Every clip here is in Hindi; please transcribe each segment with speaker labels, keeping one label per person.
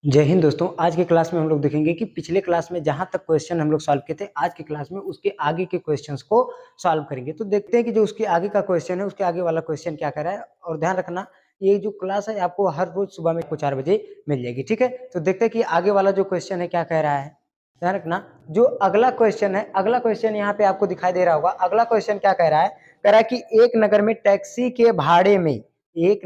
Speaker 1: जय हिंद दोस्तों। आज के क्लास में हम लोग देखेंगे कि पिछले क्लास में जहां तक क्वेश्चन हम लोग सॉल्व किए थे, आज के क्लास में उसके आगे के क्वेश्चंस को सॉल्व करेंगे। तो देखते हैं कि जो उसके आगे का क्वेश्चन है, उसके आगे वाला क्वेश्चन क्या कर रहा है। और ध्यान रखना, ये जो क्लास है आपको हर रोज सुबह में 4 बजे मिल जाएगी, ठीक है। तो देखते हैं कि आगे वाला जो क्वेश्चन है क्या कह रहा है। ध्यान रखना, जो अगला क्वेश्चन है, अगला क्वेश्चन यहाँ पे आपको दिखाई दे रहा होगा। अगला क्वेश्चन क्या कह रहा है, कह रहा है कि एक नगर में टैक्सी के भाड़े में एक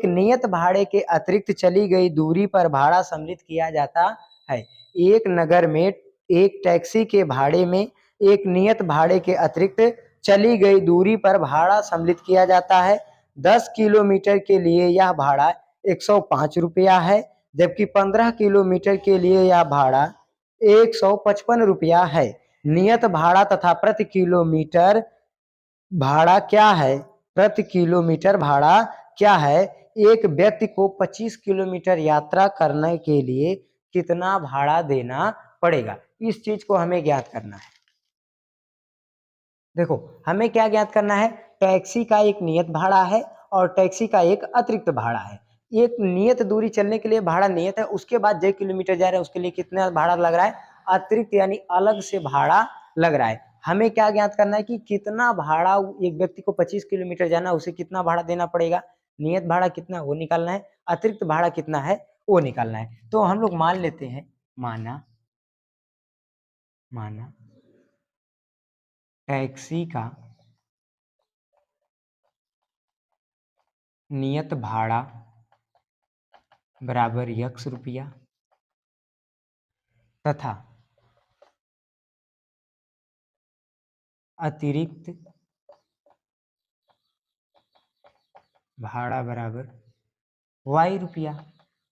Speaker 1: नियत भाड़े के अतिरिक्त चली गई दूरी पर भाड़ा सम्मिलित किया जाता है। एक नगर में एक टैक्सी के भाड़े में एक नियत भाड़े के अतिरिक्त चली गई दूरी पर भाड़ा सम्मिलित किया जाता है। 10 किलोमीटर के लिए यह भाड़ा 105 रुपया है, जबकि 15 किलोमीटर के लिए यह भाड़ा 155 रुपया है। नियत भाड़ा तथा प्रति किलोमीटर भाड़ा क्या है? प्रति किलोमीटर भाड़ा क्या है? एक व्यक्ति को 25 किलोमीटर यात्रा करने के लिए कितना भाड़ा देना पड़ेगा? इस चीज को हमें ज्ञात करना है। देखो, हमें क्या ज्ञात करना है, टैक्सी का एक नियत भाड़ा है और टैक्सी का एक अतिरिक्त भाड़ा है। एक नियत दूरी चलने के लिए भाड़ा नियत है, उसके बाद जो किलोमीटर जा रहा है उसके लिए कितना भाड़ा लग रहा है, अतिरिक्त यानी अलग से भाड़ा लग रहा है। हमें क्या ज्ञात करना है कि कितना भाड़ा, एक व्यक्ति को 25 किलोमीटर जाना है, उसे कितना भाड़ा देना पड़ेगा। नियत भाड़ा कितना वो निकालना है, अतिरिक्त भाड़ा कितना है वो निकालना है। तो हम लोग मान लेते हैं, माना टैक्सी का नियत भाड़ा बराबर x रुपया तथा अतिरिक्त भाड़ा बराबर y रुपया।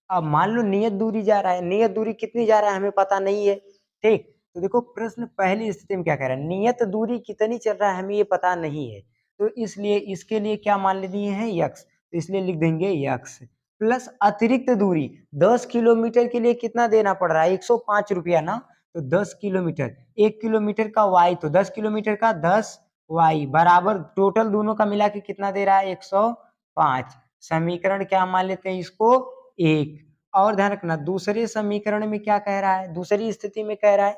Speaker 1: अब मान लो नियत दूरी जा रहा है, नियत दूरी कितनी जा रहा है हमें पता नहीं है, ठीक। तो देखो, प्रश्न पहली स्थिति में क्या कह रहा है, नियत दूरी कितनी चल रहा है हमें ये पता नहीं है, तो इसलिए इसके लिए क्या मान लिए हैं x, तो इसलिए लिख देंगे x प्लस अतिरिक्त दूरी 10 किलोमीटर के लिए कितना देना पड़ रहा है, 105 रुपया ना। तो 10 किलोमीटर, 1 किलोमीटर का y, तो 10 किलोमीटर का 10y बराबर टोटल दोनों का मिला के कितना दे रहा है, 105। समीकरण क्या मान लेते हैं इसको, 1। और ध्यान रखना, दूसरे समीकरण में क्या कह रहा है, दूसरी स्थिति में कह रहा है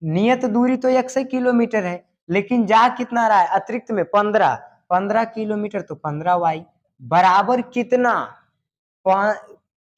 Speaker 1: नियत दूरी तो 100 किलोमीटर है, लेकिन जा कितना रहा है अतिरिक्त में 15 किलोमीटर, तो 15y बराबर कितना,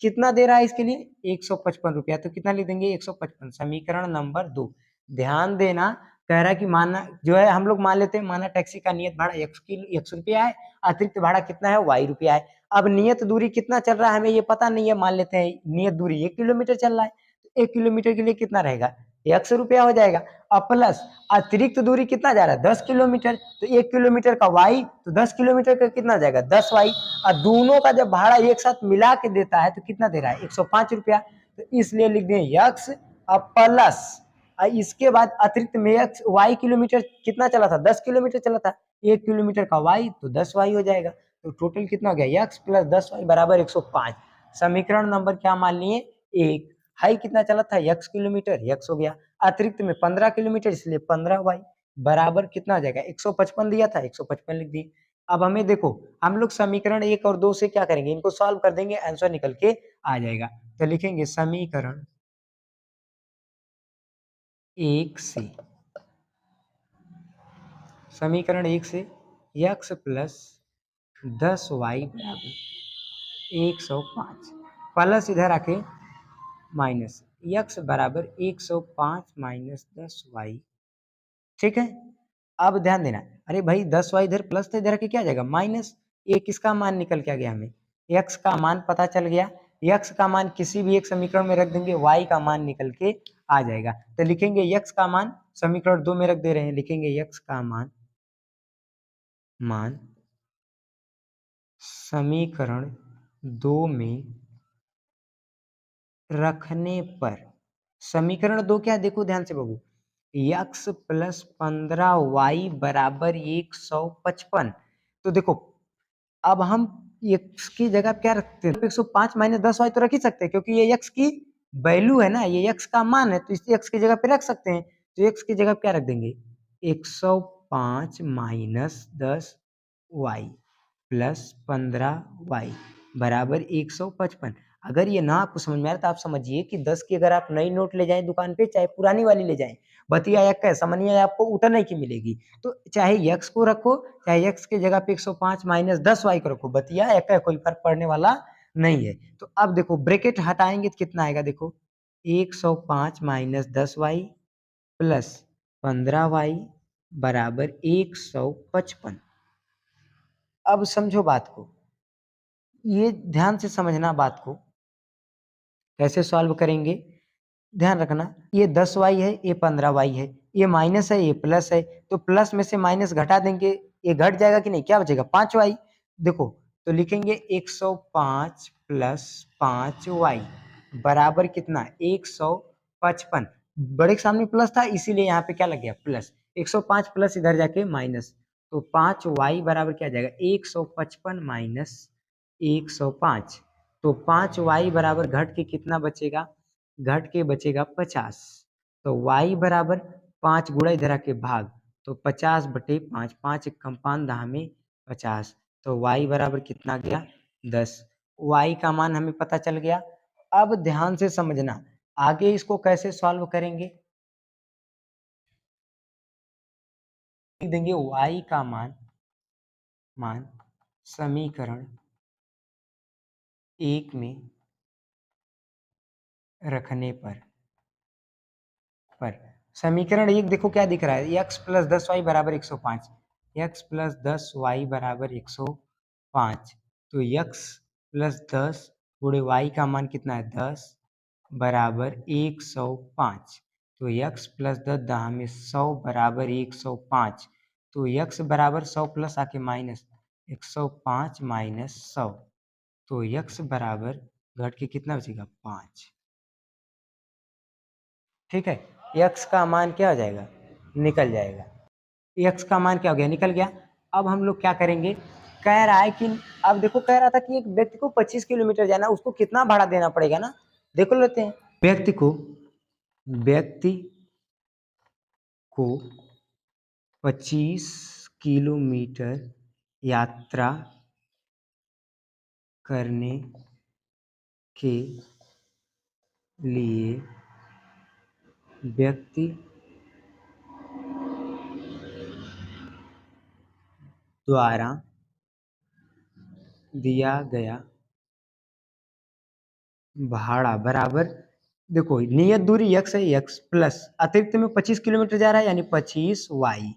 Speaker 1: कितना दे रहा है इसके लिए 155 रुपया। तो कितना लिख देंगे 155, समीकरण नंबर 2। ध्यान देना, कह रहा है कि माना जो है हम लोग मान लेते हैं, माना टैक्सी का नियत भाड़ा 100 रुपया है, अतिरिक्त भाड़ा कितना है y रुपया है। अब नियत दूरी कितना चल रहा है हमें ये पता नहीं है, मान लेते हैं नियत दूरी 1 किलोमीटर चल रहा है, तो 1 किलोमीटर के लिए कितना रहेगा, 100 रुपया हो जाएगा। अब प्लस अतिरिक्त दूरी कितना जा रहा है 10 किलोमीटर, तो 1 किलोमीटर का y, तो 10 किलोमीटर का कितना जाएगा 10y। और दोनों का जब भाड़ा एक साथ मिला के देता है तो कितना दे रहा है 105 रुपया, तो इसलिए लिख दें x। अब प्लस इसके बाद अतिरिक्त में x, y किलोमीटर कितना चला था 10 किलोमीटर चला था, 1 किलोमीटर का y तो 10y हो जाएगा। तो टोटल कितना हो गया x प्लस 10y बराबर 105। समीकरण नंबर क्या मान लिए, 1। हाई कितना चला था x किलोमीटर, x हो गया, अतिरिक्त में 15 किलोमीटर इसलिए 15y बराबर कितना आ जाएगा 155 दिया था, 155 लिख दिए। अब हमें देखो, हम लोग समीकरण 1 और 2 से क्या करेंगे, इनको सॉल्व कर देंगे, आंसर निकल के आ जाएगा। तो लिखेंगे समीकरण 1 से, समीकरण 1 से x प्लस 10y बराबर 105 प्लस इधर आके माइनस x बराबर 105 माइनस 10y, ठीक है। अब ध्यान देना, अरे भाई 10y इधर प्लस था, इधर आके क्या जाएगा माइनस, ये किसका मान निकल के आ गया, हमें x का मान पता चल गया। x का मान किसी भी एक समीकरण में रख देंगे, y का मान निकल के आ जाएगा। तो लिखेंगे x का मान, समीकरण 2 में रख दे रहे हैं, लिखेंगे x का मान समीकरण 2 में रखने पर, समीकरण 2 क्या है देखो ध्यान से बाबू, x प्लस 15y बराबर 155। तो देखो, अब हम x की जगह क्या रखते हैं, 105 माइनस 10y तो रख ही सकते हैं, क्योंकि ये x की वैल्यू है ना, ये x का मान है, तो इस x की जगह पे रख सकते हैं। तो x की जगह क्या रख देंगे 105 माइनस 10y प्लस 15y बराबर 155। अगर ये ना आपको समझ में आ रहा तो आप समझिए कि 10 की अगर आप नई नोट ले जाएं दुकान पे, चाहे पुरानी वाली ले जाएं, बतिया एक का समनिया आपको उतने की मिलेगी। तो चाहे यक्स को रखो, चाहे यक्स की जगह पे 105 माइनस 10 वाई को रखो, बतिया एक का कोई फर्क पड़ने वाला नहीं है। तो अब देखो ब्रैकेट हटाएंगे तो कितना आएगा, देखो 105 माइनस 10 वाई प्लस 15 वाई बराबर 155। अब समझो बात को, ये ध्यान से समझना बात को, कैसे सॉल्व करेंगे ध्यान रखना। ये 10 वाई है, ये 15 वाई है, ये माइनस है, ये प्लस है, तो प्लस में से माइनस घटा देंगे, ये घट जाएगा कि नहीं, क्या बचेगा 5 वाई। देखो तो लिखेंगे 105 प्लस 5 वाई बराबर कितना 155। बड़े के सामने प्लस था इसीलिए यहाँ पे क्या लग गया प्लस, 105 प्लस इधर जाके माइनस, तो 5 वाई बराबर क्या जाएगा 155 माइनस 105। तो 5 वाई बराबर घट के कितना बचेगा, घट के बचेगा 50। तो y बराबर 5 गुणा इधर आके भाग, तो 50/5, 5 एकम 5 दहा में 50, तो y बराबर कितना गया 10। y का मान हमें पता चल गया। अब ध्यान से समझना आगे इसको कैसे सॉल्व करेंगे। लिख देंगे y का मान समीकरण 1 में रखने पर समीकरण 1 देखो क्या दिख रहा है, x प्लस 10y बराबर 105, x प्लस 10y बराबर 105। तो x प्लस 10 गुणे y का मान कितना है 10 बराबर 105। तो x प्लस 10 दहा में 100 बराबर 105। तो x बराबर 100 प्लस आके माइनस 105 माइनस 100, तो x बराबर घट के कितना बचेगा 5। ठीक है, x का मान क्या हो जाएगा निकल जाएगा, x का मान क्या हो गया निकल गया। अब हम लोग क्या करेंगे, कह रहा है कि अब देखो कह रहा था कि एक व्यक्ति को 25 किलोमीटर जाना, उसको कितना भाड़ा देना पड़ेगा ना, देखो लेते हैं। व्यक्ति को 25 किलोमीटर यात्रा करने के लिए व्यक्ति द्वारा दिया गया भाड़ा बराबर, देखो नियत दूरी x है, x प्लस अतिरिक्त में 25 किलोमीटर जा रहा है यानी 25y।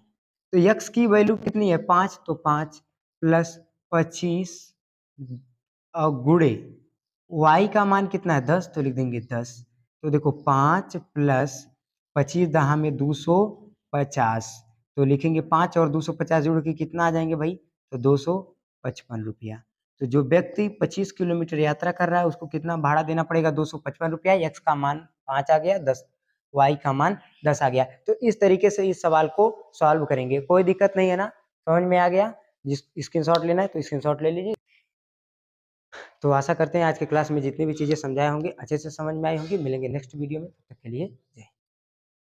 Speaker 1: तो x की वैल्यू कितनी है 5, तो 5 प्लस 25 गुणे y का मान कितना है 10, तो लिख देंगे 10। तो देखो 5 प्लस 25 दहा में 250, तो लिखेंगे 5 और 250 जोड़ के कितना आ जाएंगे भाई, तो 255 रुपया। तो जो व्यक्ति 25 किलोमीटर यात्रा कर रहा है उसको कितना भाड़ा देना पड़ेगा 255 रुपया। x का मान 5 आ गया, 10 y का मान 10 आ गया। तो इस तरीके से इस सवाल को सॉल्व करेंगे, कोई दिक्कत नहीं है ना, समझ में आ गया। जिस स्क्रीनशॉट लेना है तो स्क्रीनशॉट ले लीजिए। तो आशा करते हैं आज के क्लास में जितनी भी चीजें समझाए होंगे अच्छे से समझ में आई होंगी। मिलेंगे नेक्स्ट वीडियो में, तब तक के लिए जय।